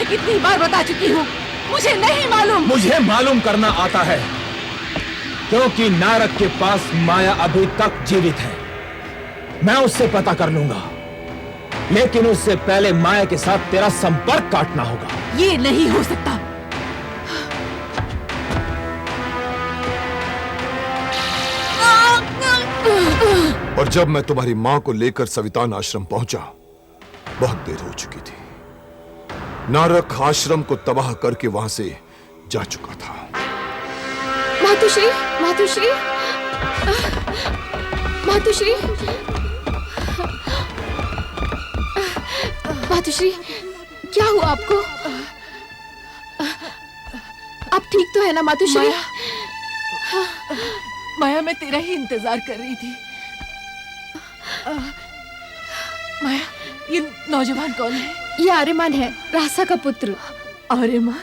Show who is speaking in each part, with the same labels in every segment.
Speaker 1: कितनी बार बता चुकी हूँ, मुझे नहीं मालूम।
Speaker 2: मुझे मालूम करना आता है, क्योंकि नारद के पास माया अभी तक जीवित है। मैं उससे पता कर लूंगा, लेकिन उससे पहले माया के साथ तेरा संपर्क काटना होगा।
Speaker 1: ये नहीं हो सकता।
Speaker 3: और जब मैं तुम्हारी मां को लेकर सवितान आश्रम पहुंचा, बहुत देर हो चुकी थी। नारक आश्रम को तबाह करके वहां से जा चुका था।
Speaker 4: मातुश्री, मातुश्री, मातुश्री, मातुश्री, क्या हुआ आपको? आप ठीक तो है ना मातुश्री?
Speaker 1: माया, मैं तेरा ही इंतजार कर रही थी। माया, ये नौजवान कौन है?
Speaker 4: ये आर्यमान है, रासा का पुत्र।
Speaker 1: आर्यमान,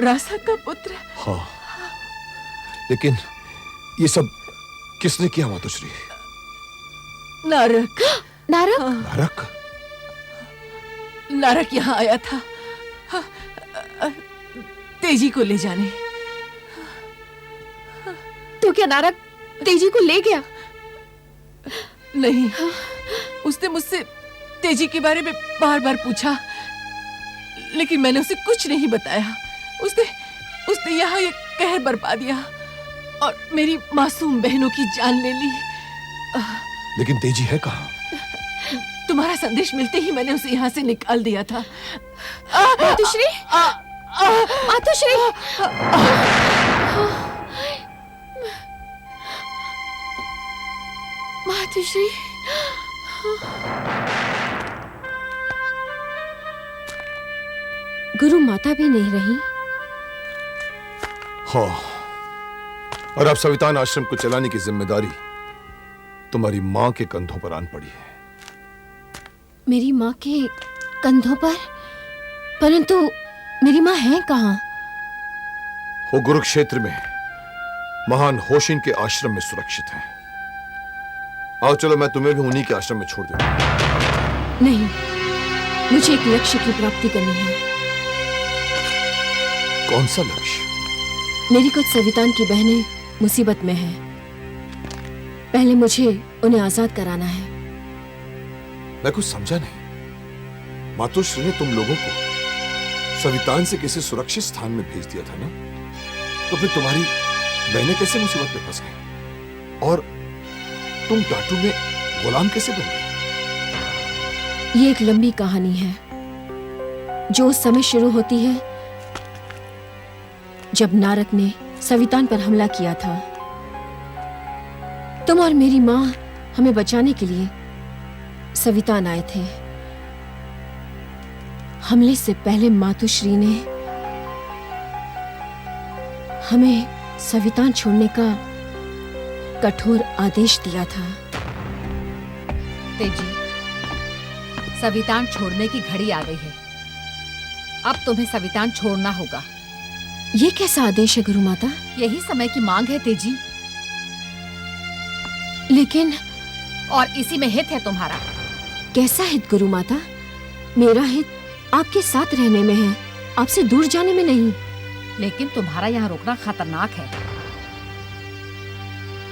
Speaker 1: रासा का पुत्र?
Speaker 3: हाँ, लेकिन ये सब किसने किया मातुश्री?
Speaker 1: नारक।
Speaker 4: नारक?
Speaker 3: नारक?
Speaker 1: नारक यहाँ आया था तेजी को ले जाने।
Speaker 4: तो क्या नारक तेजी को ले गया?
Speaker 1: नहीं, उसने मुझसे तेजी के बारे में बार बार पूछा, लेकिन मैंने उसे कुछ नहीं बताया। उसने यहाँ ये कहर बरपा दिया और मेरी मासूम बहनों की जान ले ली।
Speaker 3: लेकिन तेजी है कहाँ?
Speaker 1: तुम्हारा संदेश मिलते ही मैंने उसे यहाँ से निकाल दिया था।
Speaker 4: मातुश्री, मातुश्री, मातुश्री, गुरु माता भी नहीं रही।
Speaker 3: हाँ, और अब सवितान आश्रम को चलाने की जिम्मेदारी तुम्हारी मां के कंधों पर आन पड़ी है।
Speaker 4: मेरी माँ के कंधों पर? परंतु मेरी माँ है कहाँ?
Speaker 3: वो कुरुक्षेत्र में महान होशिन के आश्रम में सुरक्षित है। आओ चलो, मैं तुम्हें भी उन्हीं के आश्रम में छोड़ देता हूं।
Speaker 4: नहीं, मुझे एक लक्ष्य की प्राप्ति करनी है।
Speaker 3: कौन सा लक्ष्य?
Speaker 4: मेरी कुछ सवितान की बहनें मुसीबत में हैं। पहले मुझे उन्हें आजाद कराना है।
Speaker 3: मैं कुछ समझा नहीं। मातोश्री ने तुम लोगों को सवितान से किसी सुरक्षित स्थान में भेज दिया था ना? तो फिर तुम्हारी बहनें कैसे मुसीबत में फंस गई? और तुम टाटू में गुलाम कैसे बन गई?
Speaker 4: ये एक लंबी कहानी है जो उस समय शुरू होती है जब नारक ने सवितान पर हमला किया था। तुम और मेरी मां हमें बचाने के लिए सवितान आए थे। हमले से पहले मातुश्री ने हमें सवितान छोड़ने का कठोर आदेश दिया था।
Speaker 5: तेजी, सवितान छोड़ने की घड़ी आ गई है। अब तुम्हें सवितान छोड़ना होगा।
Speaker 4: ये कैसा आदेश है गुरु माता?
Speaker 5: यही समय की मांग है तेजी।
Speaker 4: लेकिन
Speaker 5: और इसी में हित है तुम्हारा।
Speaker 4: कैसा हित गुरु माता? मेरा हित आपके साथ रहने में है, आपसे दूर जाने में नहीं।
Speaker 5: लेकिन तुम्हारा यहाँ रुकना खतरनाक है।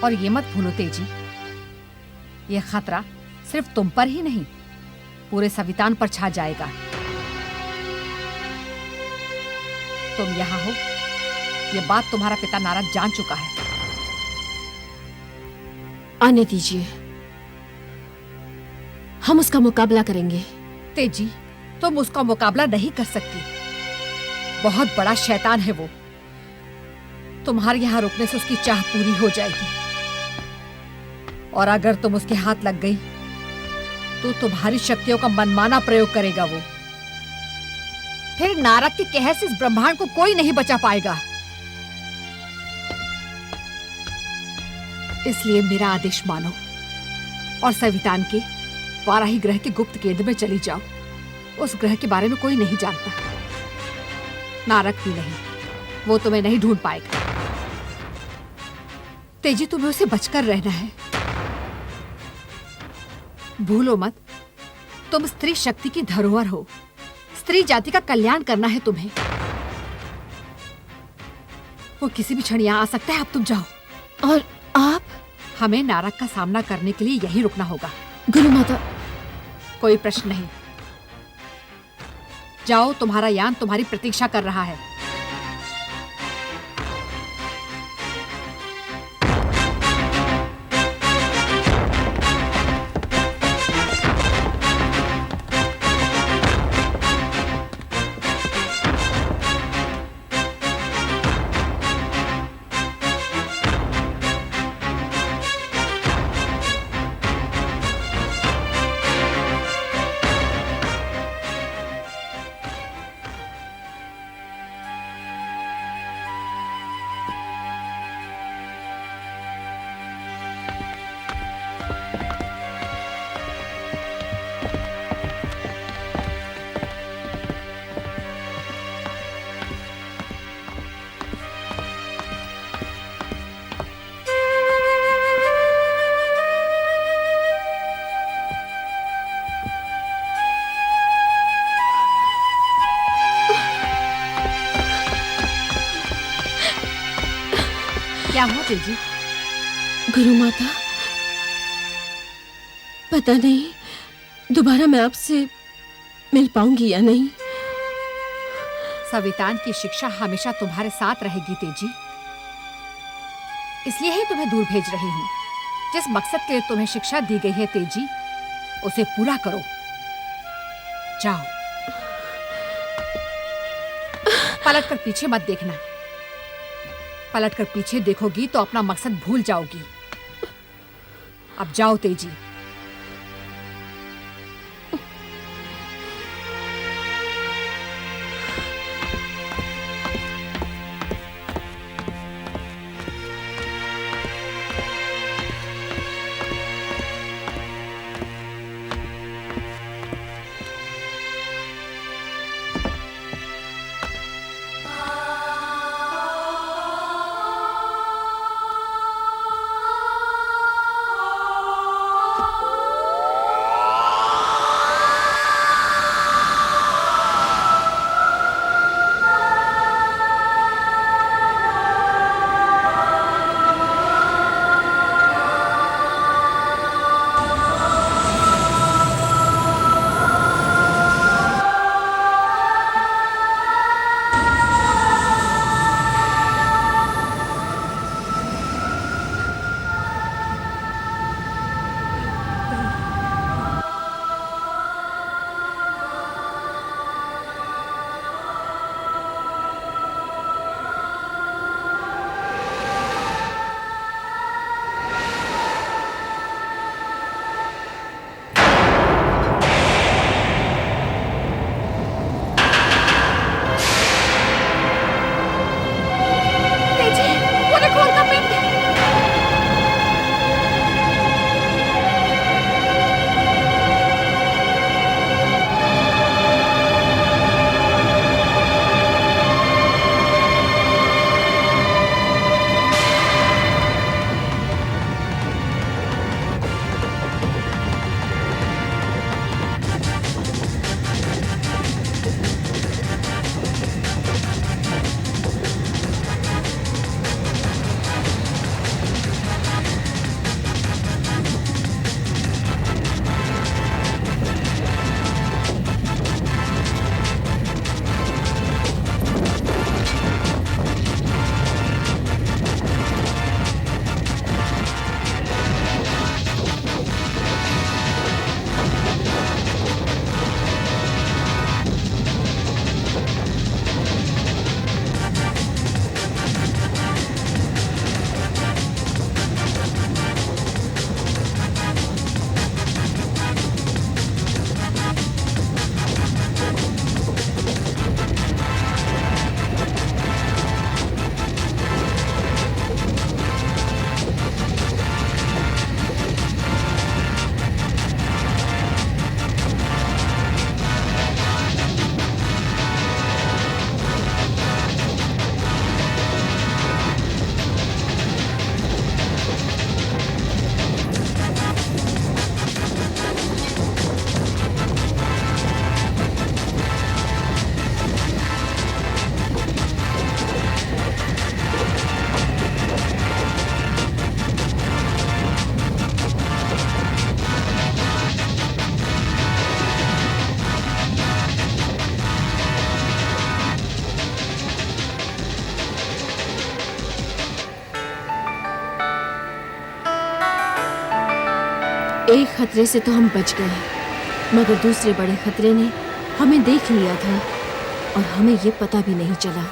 Speaker 5: और ये मत भूलो तेजी, ये खतरा सिर्फ तुम पर ही नहीं, पूरे सवितान पर छा जाएगा। तुम यहाँ हो, ये बात तुम्हारा पिता नारद जान चुका है।
Speaker 4: आने दीजिए, हम उसका मुकाबला करेंगे।
Speaker 5: तेजी, तुम उसका मुकाबला नहीं कर सकती। बहुत बड़ा शैतान है वो। तुम्हारे यहाँ रुकने से उसकी चाह पूरी हो जाएगी। और अगर तुम उसके हाथ लग गई तो तुम्हारी शक्तियों का मनमाना प्रयोग करेगा वो। फिर नारद के कहर से इस ब्रह्मांड को कोई नहीं बचा पाएगा। इसलिए मेरा आदेश मानो और सवितान के वाराही ग्रह के गुप्त केंद्र में चली जाओ। उस ग्रह के बारे में कोई नहीं जानता, नारद भी नहीं। वो तुम्हें नहीं ढूंढ पाएगा। तेजी, तुम्हें उसे बचकर रहना है। भूलो मत, तुम स्त्री शक्ति की धरोहर हो। स्त्री जाति का कल्याण करना है तुम्हें। वो किसी भी क्षण यहाँ आ सकता है। अब तुम जाओ।
Speaker 4: और आप?
Speaker 5: हमें नारक का सामना करने के लिए यही रुकना होगा।
Speaker 4: गुरु माता।
Speaker 5: कोई प्रश्न नहीं। जाओ, तुम्हारा यान तुम्हारी प्रतीक्षा कर रहा है। क्या हुआ तेजी?
Speaker 4: गुरु माता, पता नहीं दोबारा मैं आपसे मिल पाऊंगी या नहीं।
Speaker 5: सवितान की शिक्षा हमेशा तुम्हारे साथ रहेगी तेजी। इसलिए ही तुम्हें दूर भेज रही हूँ। जिस मकसद के लिए तुम्हें शिक्षा दी गई है तेजी, उसे पूरा करो। जाओ। पलट कर पीछे मत देखना। पलट कर पीछे देखोगी तो अपना मकसद भूल जाओगी। अब जाओ तेजी।
Speaker 4: एक खतरे से तो हम बच गए, मगर दूसरे बड़े खतरे ने हमें देख लिया था और हमें ये पता भी नहीं चला।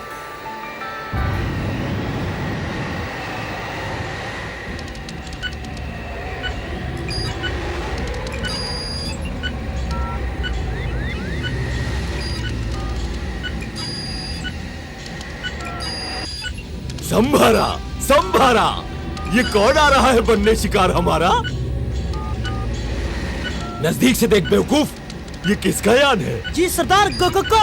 Speaker 6: संभारा, संभारा, ये कौन आ रहा है बनने शिकार हमारा? नजदीक से देख बेवकूफ, ये किसका यान है?
Speaker 7: जी सरदार, गोको।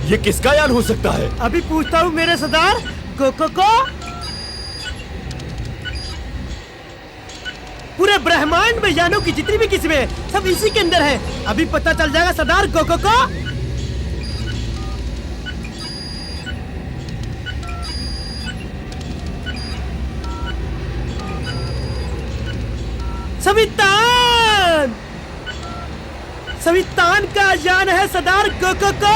Speaker 6: ये किसका यान हो सकता है?
Speaker 7: अभी पूछता हूँ मेरे सरदार, गोको को। पूरे ब्रह्मांड में यानों की जितनी भी किस्में हैं, सब इसी के अंदर है। अभी पता चल जाएगा सरदार गोको को। सवितान, सवितान का यान है सरदार गोको को।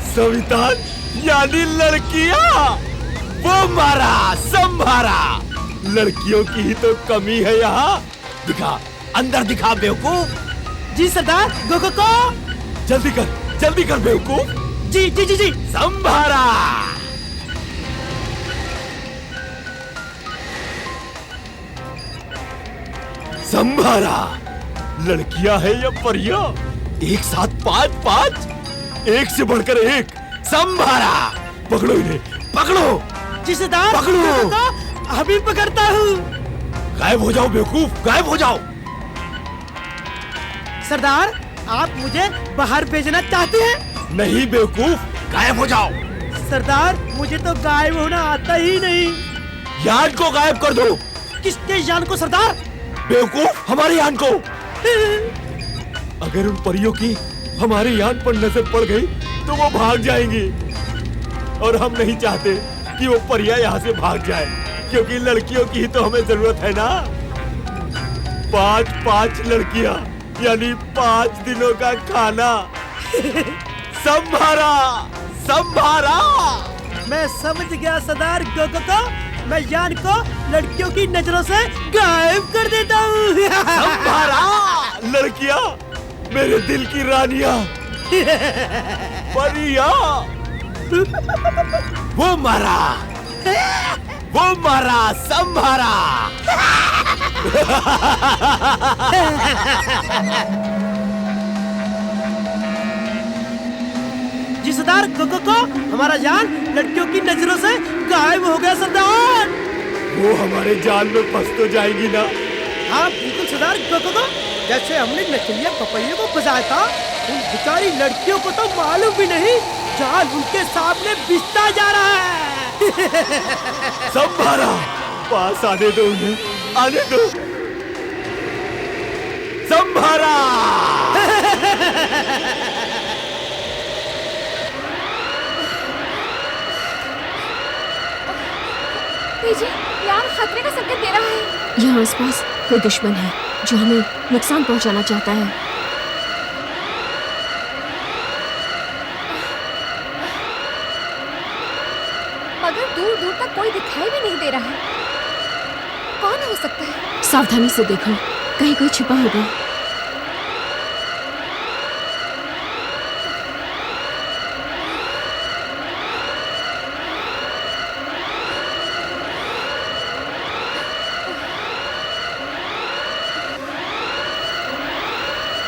Speaker 6: सवितान यानी लड़कियां, वो मारा संभारा। लड़कियों की ही तो कमी है यहाँ। दिखा, अंदर दिखा बेवकूफ।
Speaker 7: जी सरदार गोको को।
Speaker 6: जल्दी कर बेवकूफ।
Speaker 7: जी जी जी जी।
Speaker 6: संभारा। संभारा। लड़कियां है या परियां? एक साथ 5-5, एक से बढ़कर एक। संभारा। पकड़ो इन्हें, पकड़ो।
Speaker 7: जी सरदार,
Speaker 6: पकड़ो।
Speaker 7: अभी पकड़ता हूँ।
Speaker 6: गायब हो जाओ बेवकूफ, गायब हो जाओ।
Speaker 7: सरदार, आप मुझे बाहर भेजना चाहते हैं?
Speaker 6: नहीं बेवकूफ, गायब हो जाओ।
Speaker 7: सरदार, मुझे तो गायब होना आता ही नहीं।
Speaker 6: यान को गायब कर दो।
Speaker 7: किसके यान को सरदार?
Speaker 6: बेवकूफ, हमारे यान को। अगर उन परियों की हमारे यान पर नजर पड़ गई तो वो भाग जाएंगी, और हम नहीं चाहते कि वो परियां यहाँ से भाग जाए, क्योंकि लड़कियों की ही तो हमें जरूरत है ना। 5-5 लड़कियां यानी 5 दिनों का खाना। संभारा, संभारा।
Speaker 7: मैं समझ गया सरदार गोको को। मैं यान को लड़कियों की नजरों से गायब कर देता हूँ।
Speaker 6: संभारा। लड़कियां, मेरे दिल की रानियां, परियां। वो मारा, संभारा।
Speaker 7: जी सरदार गोको को, हमारा यान लड़कियों की नजरों से गायब हो गया सरदार।
Speaker 6: वो हमारे जाल में फंस तो जाएगी ना?
Speaker 7: हाँ बिल्कुल सरदार गोको को। जैसे हमने नचलिया पपैया को फंसाया था, उन बेचारी लड़कियों को तो मालूम भी नहीं जाल उनके सामने बिछता जा रहा है।
Speaker 6: संभारा। पास आने दो उन्हें, आने दो। संभारा।
Speaker 4: तेजी, यार खतरे का संकेत दे रहा है। यहाँ आसपास कोई दुश्मन है जो हमें नुकसान पहुंचाना चाहता है।
Speaker 8: मगर दूर दूर तक कोई दिखाई भी नहीं दे रहा है। कौन हो सकता है?
Speaker 4: सावधानी से देखो, कहीं कोई छिपा होगा।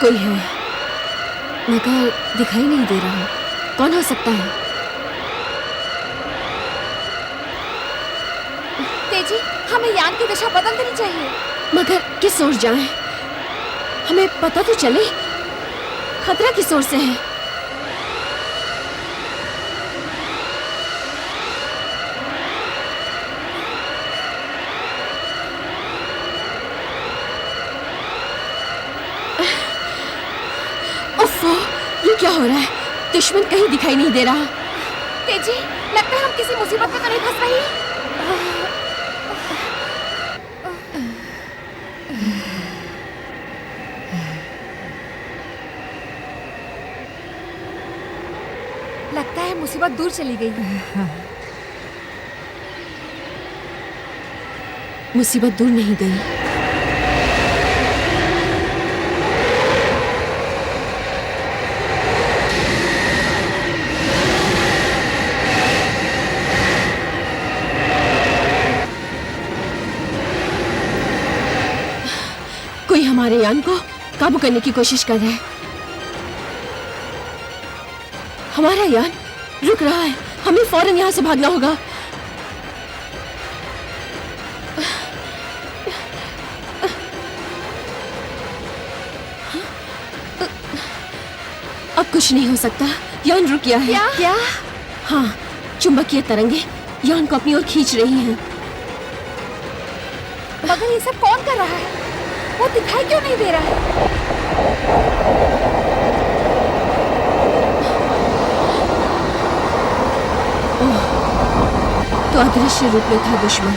Speaker 4: कोई है, मगर दिखाई नहीं दे रहा। कौन हो सकता है?
Speaker 8: तेजी, हमें यान की दिशा बदल देनी चाहिए।
Speaker 4: मगर किस ओर जाएं? हमें पता तो चले खतरा किस ओर से है। उफ़्फ़ो, ये क्या हो रहा है? दुश्मन कहीं दिखाई नहीं दे रहा।
Speaker 8: तेजी, लगता है हम किसी मुसीबत में तो नहीं फंस रही। लगता है मुसीबत दूर चली गई।
Speaker 4: मुसीबत दूर नहीं गई। कोई हमारे यान को काबू करने की कोशिश कर रहा है। हमारा यान रुक रहा है, हमें फौरन यहाँ से भागना होगा। अब कुछ नहीं हो सकता, यान रुक गया है।
Speaker 8: क्या?
Speaker 4: हाँ, चुंबकीय तरंगे यान को अपनी ओर खींच रही हैं।
Speaker 8: मगर ये सब कौन कर रहा है? वो दिखाई क्यों नहीं दे रहा है?
Speaker 4: तो अदृश्य रूप में था दुश्मन।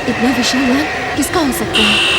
Speaker 4: इतना विशाल यान किसका हो सकता है?